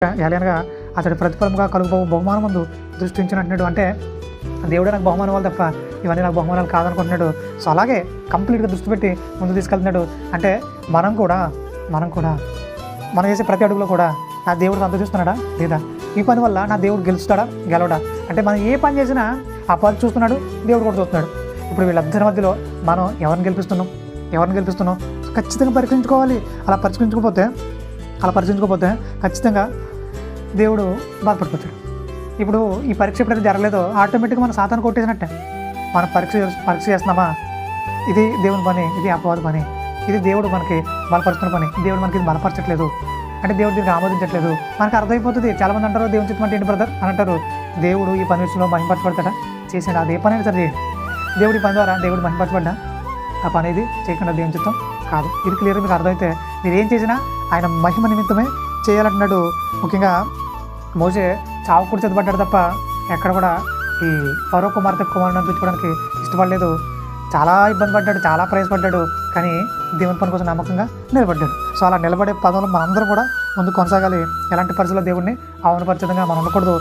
ఎలానగా అతడి ప్రతిఫలముగా కలుగు బహుమానం ముందు దృష్టి ఉంచినట్టున్నాడు. అంటే దేవుడే నాకు బహుమానం వాళ్ళు తప్ప ఇవన్నీ నాకు బహుమానాలు కాదనుకుంటున్నాడు. సో అలాగే కంప్లీట్గా దృష్టి పెట్టి ముందు తీసుకెళ్తున్నాడు. అంటే మనం కూడా మనం చేసే ప్రతి అడుగులో కూడా నా దేవుడు సంతోషిస్తున్నాడా లేదా, ఈ పని వల్ల నా దేవుడు గెలుస్తాడా గెలవడా, అంటే మనం ఏ పని చేసినా ఆ పని చూస్తున్నాడు, దేవుడు కూడా చూస్తున్నాడు. ఇప్పుడు వీళ్ళందరి మధ్యలో మనం ఎవరిని గెలిపిస్తున్నాం ఖచ్చితంగా పరీక్షించుకోవాలి. అలా పరీక్షించుకోకపోతే ఖచ్చితంగా దేవుడు బాధపడిపోతాడు. ఇప్పుడు ఈ పరీక్ష ఎప్పుడైతే జరగలేదో ఆటోమేటిక్గా మనం సాతాను కొట్టేసినట్టే. మనం పరీక్ష చేస్తున్నామా, ఇది దేవుని పని, ఇది అపవాది పని, ఇది దేవుడు మనకి బలపరుస్తున్న పని, దేవుడు మనకి ఇది బలపరచట్లేదు అంటే దేవుడు దీనికి ఆమోదించట్లేదు. మనకు అర్థమైపోతుంది. చాలామంది అంటారు దేవుని చిత్తం అంటే ఏంటి బ్రదర్ అని అంటారు. దేవుడు ఈ పని విషయంలో మహింపరచబడతాడా, చేసిన అదే పని అయినా సరే చేయండి. దేవుడి పని ద్వారా దేవుడు మహింపరచబడ్డా ఆ పని ఇది చేయకుండా దేవుని చిత్తం కాదు. ఇది క్లియర్గా మీకు అర్థమైతే మీరు ఏం చేసినా ఆయన మహిమ నిమిత్తమే చేయాలంటున్నాడు. ముఖ్యంగా మోసే చావుకుడు చదవబడ్డాడు తప్ప ఎక్కడ కూడా ఈ ఫరో కుమారుని అనిపించుకోవడానికి ఇష్టపడలేదు. చాలా ఇబ్బంది పడ్డాడు, చాలా ప్రయాసపడ్డాడు, కానీ దేవుని పని కోసం నమ్మకంగా నిలబడ్డాడు. సో అలా నిలబడే పదంలో మనందరం కూడా ముందు కొనసాగాలి. ఎలాంటి పరిస్థితుల్లో దేవుడిని అవమానపరిచేదంగా మనం ఉండకూడదు.